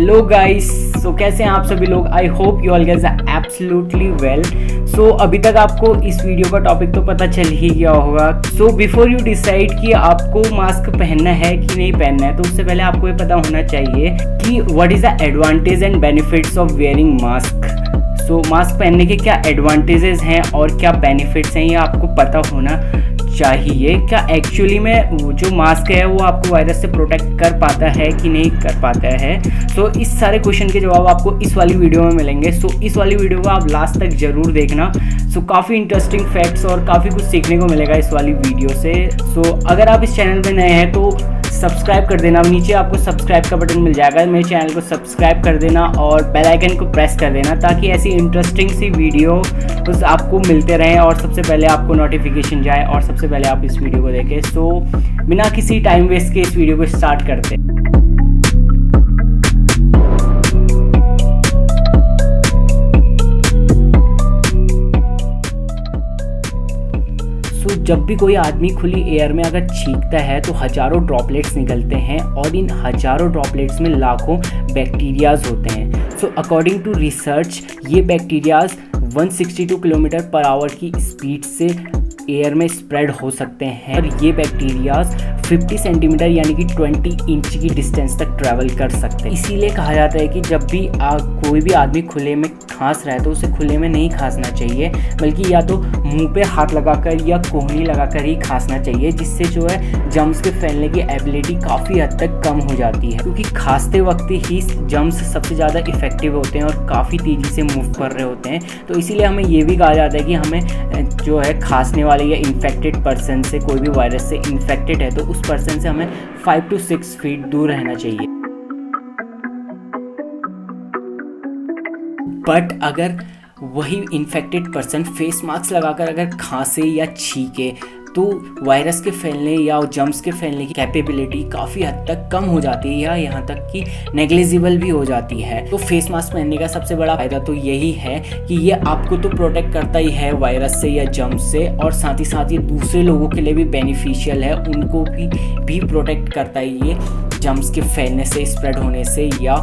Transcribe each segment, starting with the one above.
Hello guys, सो कैसे हैं आप सभी लोग। I hope you all guys are absolutely well. So अभी तक आपको इस वीडियो का टॉपिक तो पता चल ही गया होगा। सो बिफोर यू डिसाइड कि आपको मास्क पहनना है कि नहीं पहनना है, तो उससे पहले आपको ये पता होना चाहिए कि what is the advantage and benefits of wearing mask. So mask पहनने के क्या एडवांटेजेस हैं और क्या बेनिफिट्स हैं, ये आपको पता होना चाहिए। क्या एक्चुअली में जो मास्क है वो आपको वायरस से प्रोटेक्ट कर पाता है कि नहीं कर पाता है। सो इस सारे क्वेश्चन के जवाब आपको इस वाली वीडियो में मिलेंगे। सो इस वाली वीडियो को आप लास्ट तक जरूर देखना। सो काफ़ी इंटरेस्टिंग फैक्ट्स और काफ़ी कुछ सीखने को मिलेगा इस वाली वीडियो से। सो अगर आप इस चैनल पे नए हैं तो सब्सक्राइब कर देना। नीचे आपको सब्सक्राइब का बटन मिल जाएगा, मेरे चैनल को सब्सक्राइब कर देना और बेल आइकन को प्रेस कर देना ताकि ऐसी इंटरेस्टिंग सी वीडियो बस आपको मिलते रहें और सबसे पहले आपको नोटिफिकेशन जाए और सबसे पहले आप इस वीडियो को देखें। सो बिना किसी टाइम वेस्ट के इस वीडियो को स्टार्ट करते हैं। जब भी कोई आदमी खुली एयर में अगर छींकता है तो हजारों ड्रॉपलेट्स निकलते हैं और इन हजारों ड्रॉपलेट्स में लाखों बैक्टीरियाज होते हैं। सो अकॉर्डिंग टू रिसर्च ये बैक्टीरियाज 162 किलोमीटर पर आवर की स्पीड से एयर में स्प्रेड हो सकते हैं और ये बैक्टीरियाज 50 सेंटीमीटर यानी कि 20 इंच की डिस्टेंस तक ट्रैवल कर सकते हैं। इसीलिए कहा जाता है कि जब भी कोई भी आदमी खुले में खांस रहा है तो उसे खुले में नहीं खांसना चाहिए, बल्कि या तो मुंह पे हाथ लगाकर या कोहनी लगाकर ही खांसना चाहिए, जिससे जो है जम्स के फैलने की एबिलिटी काफ़ी हद तक कम हो जाती है। क्योंकि खांसते वक्त ही जम्स सबसे ज़्यादा इफेक्टिव होते हैं और काफ़ी तेज़ी से मूव कर रहे होते हैं। तो इसीलिए हमें ये भी कहा जाता है कि हमें जो है खांसने वाले या इन्फेक्टेड पर्सन से, कोई भी वायरस से इन्फेक्टेड है तो उस पर्सन से हमें 5 to 6 फीट दूर रहना चाहिए। बट अगर वही इन्फेक्टेड पर्सन फेस मास्क लगाकर अगर खांसे या छींके तो वायरस के फैलने या जम्स के फैलने की कैपेबिलिटी काफ़ी हद तक कम हो जाती है या यहाँ तक कि नेग्लिजिबल भी हो जाती है। तो फेस मास्क पहनने का सबसे बड़ा फायदा तो यही है कि ये आपको तो प्रोटेक्ट करता ही है वायरस से या जम्स से, और साथ ही साथ ये दूसरे लोगों के लिए भी बेनिफिशियल है, उनको भी प्रोटेक्ट करता है ये जम्स के फैलने से, स्प्रेड होने से या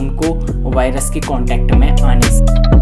उनको वायरस के कांटेक्ट में आने से।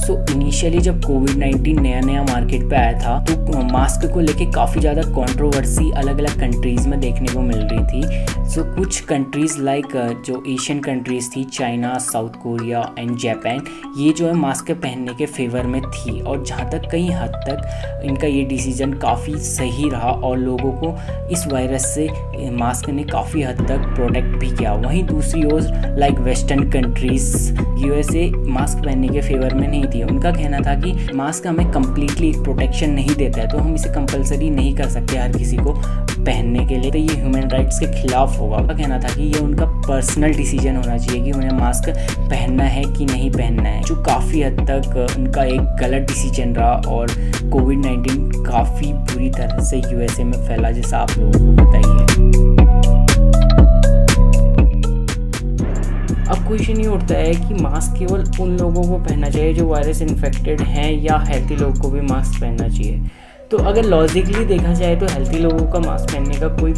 तो इनिशियली जब कोविड-19 नया मार्केट पे आया था तो मास्क को लेके काफ़ी ज़्यादा कंट्रोवर्सी अलग अलग कंट्रीज़ में देखने को मिल रही थी। सो कुछ कंट्रीज़ लाइक जो एशियन कंट्रीज़ थी, China, south Korea and Japan, ये जो है मास्क के पहनने के फेवर में थी और जहाँ तक कई हद तक इनका ये डिसीजन काफ़ी सही रहा और लोगों को इस वायरस से मास्क ने काफ़ी हद तक प्रोटेक्ट भी किया। वहीं दूसरी ओर like western countries, USA mask पहनने के फेवर में नहीं थी। उनका कहना था कि मास्क हमें कम्प्लीटली प्रोटेक्शन नहीं देता है, तो हम इसे कंपलसरी नहीं कर सकते हर किसी को पहनने के लिए, तो ये ह्यूमन राइट्स के खिलाफ होगा। उनका कहना था कि ये उनका पर्सनल डिसीजन होना चाहिए कि उन्हें मास्क पहनना है कि नहीं पहनना है, जो काफ़ी हद तक उनका एक गलत डिसीजन रहा और कोविड-19 काफ़ी बुरी तरह से यूएसए में फैला, जैसा आप लोगों को पता ही है। अब क्वेश्चन ये उठता है कि मास्क केवल उन लोगों को पहनना चाहिए जो वायरस इन्फेक्टेड हैं या हेल्थी लोगों को भी मास्क पहनना चाहिए। तो अगर लॉजिकली देखा जाए तो हेल्थी लोगों का मास्क पहनने का कोई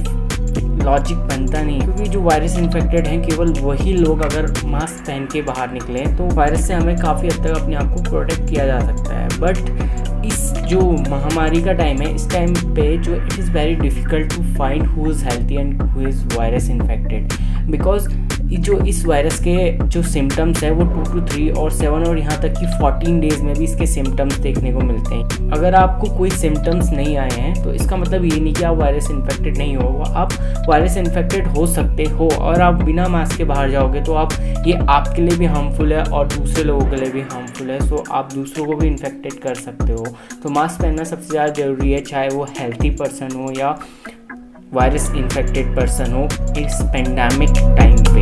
लॉजिक बनता नहीं, क्योंकि जो वायरस इन्फेक्टेड हैं केवल वही लोग अगर मास्क पहन के बाहर निकले तो वायरस से हमें काफ़ी हद तक अपने आप को प्रोटेक्ट किया जा सकता है। बट इस जो महामारी का टाइम है, इस टाइम पे जो it is very difficult to find who is healthy and who is virus infected, because जो इस वायरस के जो सिम्टम्स है वो 2 to 3 और 7 और यहाँ तक कि 14 डेज़ में भी इसके सिम्टम्स देखने को मिलते हैं। अगर आपको कोई सिम्टम्स नहीं आए हैं तो इसका मतलब ये नहीं कि आप वायरस इन्फेक्टेड नहीं हो, आप वायरस इन्फेक्टेड हो सकते हो और आप बिना मास्क के बाहर जाओगे तो आप ये आपके लिए भी हार्मफुल है और दूसरे लोगों के लिए भी हार्मफुल है। सो आप दूसरों को भी इन्फेक्टेड कर सकते हो। तो मास्क पहनना सबसे ज़्यादा ज़रूरी है, चाहे वो हेल्थी पर्सन हो या वायरस इन्फेक्टेड पर्सन हो इस पेंडेमिक टाइम पे।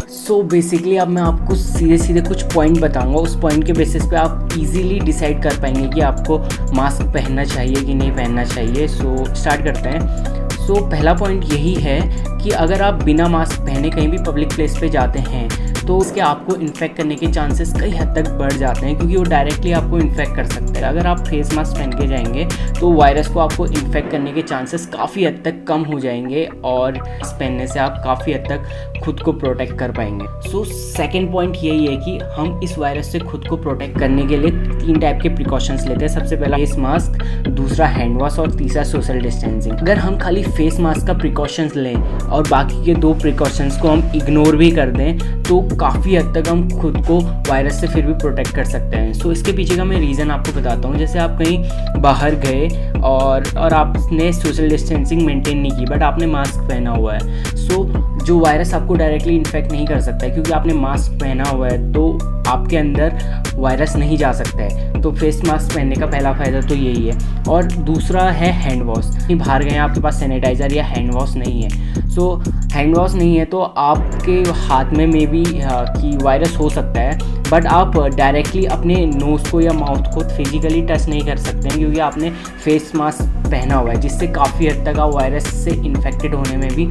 सो बेसिकली अब मैं आपको सीधे कुछ पॉइंट बताऊंगा, उस पॉइंट के बेसिस पे आप इजीली डिसाइड कर पाएंगे कि आपको मास्क पहनना चाहिए कि नहीं पहनना चाहिए। सो स्टार्ट करते हैं। सो पहला पॉइंट यही है कि अगर आप बिना मास्क पहने कहीं भी पब्लिक प्लेस पे जाते हैं तो इसके आपको इन्फेक्ट करने के चांसेस कई हद तक बढ़ जाते हैं, क्योंकि वो डायरेक्टली आपको इन्फेक्ट कर सकता है। अगर आप फेस मास्क पहन के जाएंगे तो वायरस को आपको इन्फेक्ट करने के चांसेस काफ़ी हद तक कम हो जाएंगे और मास्क पहनने से आप काफ़ी हद तक खुद को प्रोटेक्ट कर पाएंगे। सो सेकेंड पॉइंट यही है कि हम इस वायरस से खुद को प्रोटेक्ट करने के लिए 3 टाइप के प्रिकॉशंस लेते हैं। सबसे पहला फेस मास्क, दूसरा हैंड वॉश और तीसरा सोशल डिस्टेंसिंग। अगर हम खाली फेस मास्क का प्रिकॉशंस लें और बाकी के 2 प्रिकॉशंस को हम इग्नोर भी कर दें तो काफ़ी हद तक हम खुद को वायरस से फिर भी प्रोटेक्ट कर सकते हैं। सो इसके पीछे का मैं रीज़न आपको बताता हूँ। जैसे आप कहीं बाहर गए और आपने सोशल डिस्टेंसिंग मेंटेन नहीं की, बट आपने मास्क पहना हुआ है, सो जो वायरस आपको डायरेक्टली इन्फेक्ट नहीं कर सकता है, क्योंकि आपने मास्क पहना हुआ है तो आपके अंदर वायरस नहीं जा सकता है। तो फेस मास्क पहनने का पहला फ़ायदा तो यही है। और दूसरा है हैंड वॉश। कहीं बाहर गए आपके पास सैनिटाइज़र या हैंड वॉश नहीं है, सो हैंड वॉश नहीं है तो आपके हाथ में मे बी कि वायरस हो सकता है, बट आप डायरेक्टली अपने नोज़ को या माउथ को फिजिकली टच नहीं कर सकते हैं, क्योंकि आपने फेस मास्क पहना हुआ है, जिससे काफ़ी हद तक आप वायरस से इन्फेक्टेड होने में भी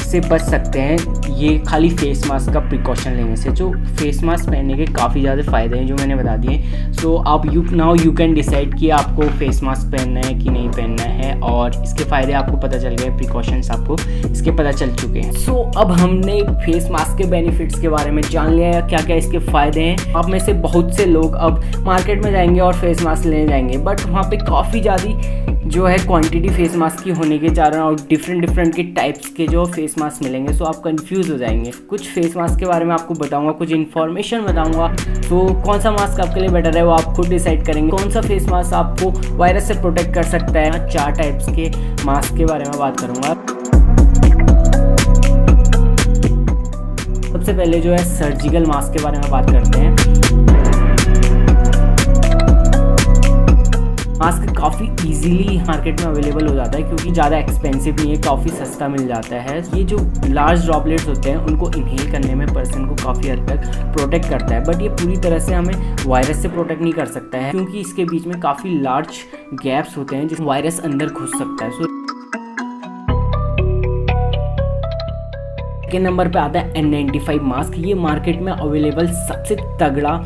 से बच सकते हैं ये खाली फेस मास्क का प्रिकॉशन लेने से। जो फेस मास्क पहनने के काफ़ी ज़्यादा फ़ायदे हैं जो मैंने बता दिए। सो आप यू कैन डिसाइड कि आपको फेस मास्क पहनना है कि नहीं पहनना है, और इसके फ़ायदे आपको पता चल गए, प्रिकॉशंस आपको इसके पता चल चुके हैं। सो अब हमने फेस मास्क के बेनिफिट्स के बारे में जान लिया, क्या क्या इसके फ़ायदे हैं। आप में से बहुत से लोग अब मार्केट में जाएंगे और फेस मास्क लेने जाएंगे, बट वहाँ पर काफ़ी ज़्यादा जो है क्वांटिटी फेस मास्क की होने के कारण और डिफरेंट के टाइप्स के जो फेस मास्क मिलेंगे, सो आप कंफ्यूज हो जाएंगे। कुछ फेस मास्क के बारे में आपको बताऊंगा, कुछ इन्फॉर्मेशन बताऊंगा। तो कौन सा मास्क आपके लिए बेटर है वो आप खुद डिसाइड करेंगे। कौन सा फेस मास्क आपको वायरस से प्रोटेक्ट कर सकता है। 4 टाइप्स के मास्क के बारे में बात करूँगा। सबसे पहले जो है सर्जिकल मास्क के बारे में बात करते हैं। मास्क काफ़ी इजीली मार्केट में अवेलेबल हो जाता है, क्योंकि ज़्यादा एक्सपेंसिव नहीं है, काफ़ी सस्ता मिल जाता है। ये जो लार्ज ड्रॉपलेट्स होते हैं उनको इनहेल करने में पर्सन को काफ़ी हद तक प्रोटेक्ट करता है, बट ये पूरी तरह से हमें वायरस से प्रोटेक्ट नहीं कर सकता है, क्योंकि इसके बीच में काफ़ी लार्ज गैप्स होते हैं जिसमें वायरस अंदर घुस सकता है। सेकेंड नंबर पे आता है N95 मास्क। ये मार्केट में अवेलेबल सबसे तगड़ा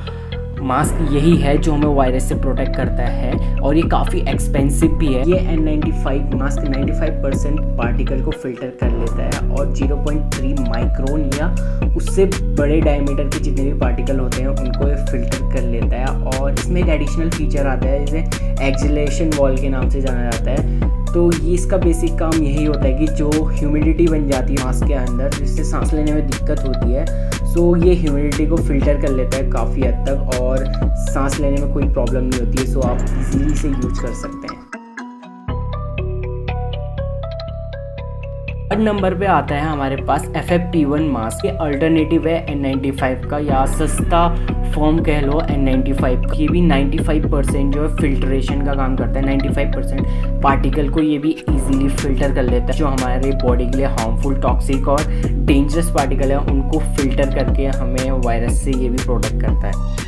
मास्क यही है जो हमें वायरस से प्रोटेक्ट करता है, और ये काफ़ी एक्सपेंसिव भी है। ये N95 मास्क 95% पार्टिकल को फिल्टर कर लेता है और 0.3 माइक्रोन या उससे बड़े डायमीटर के जितने भी पार्टिकल होते हैं उनको ये फिल्टर कर लेता है। और इसमें एक एडिशनल फीचर आता है जिसे एक्सलेशन वॉल के नाम से जाना जाता है। तो ये इसका बेसिक काम यही होता है कि जो ह्यूमिडिटी बन जाती है मास्क के अंदर, जिससे सांस लेने में दिक्कत होती है, सो ये ह्यूमिडिटी को फिल्टर कर लेता है काफ़ी हद तक और सांस लेने में कोई प्रॉब्लम नहीं होती है। सो आप इजीली इसे यूज कर सकते हैं। थर्ड नंबर पे आता है हमारे पास FFP1 मास्क। ये अल्टरनेटिव है N95 का, या सस्ता फॉर्म कह लो N95 का। ये भी 95% जो है फिल्ट्रेशन का काम करता है। 95% पार्टिकल को ये भी इजीली फिल्टर कर लेता है, जो हमारे बॉडी के लिए हार्मफुल, टॉक्सिक और डेंजरस पार्टिकल है उनको फिल्टर करके हमें वायरस से ये भी प्रोटेक्ट करता है।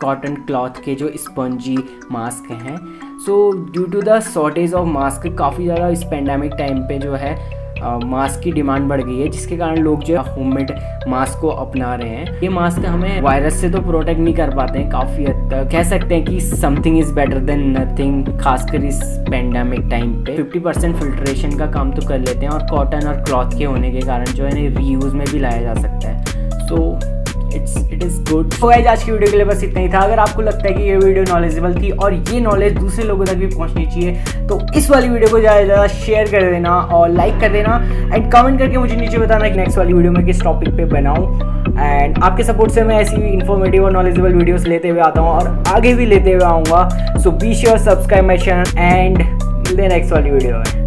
कॉटन क्लॉथ के जो स्पंजी मास्क हैं, so due to the shortage of mask काफ़ी ज़्यादा इस पेंडेमिक टाइम पे जो है मास्क की डिमांड बढ़ गई है, जिसके कारण लोग जो है होममेड मास्क को अपना रहे हैं। ये मास्क हमें वायरस से तो प्रोटेक्ट नहीं कर पाते हैं, काफ़ी हद तक कह सकते हैं कि something is better than nothing, खासकर इस पेंडेमिक टाइम पे। 50% फिल्ट्रेशन का काम तो कर लेते हैं, और कॉटन और क्लॉथ के होने के कारण जो है रीयूज़ में भी लाया जा सकता है। So it is good. तो गाइस आज की वीडियो के लिए बस इतना ही था। अगर आपको लगता है कि ये वीडियो नॉलेजेबल थी और ये नॉलेज दूसरे लोगों तक भी पहुंचनी चाहिए, तो इस वाली वीडियो को ज़्यादा से ज़्यादा शेयर कर देना और लाइक कर देना, एंड कमेंट करके मुझे नीचे बताना कि नेक्स्ट वाली वीडियो में किस टॉपिक पे बनाऊं। एंड आपके सपोर्ट से मैं ऐसी इन्फॉर्मेटिव और नॉलेजेबल वीडियोस लेते हुए आता हूँ और आगे भी लेते हुए आऊँगा। So be sure subscribe my channel and मिलते हैं नेक्स्ट वाली वीडियो में।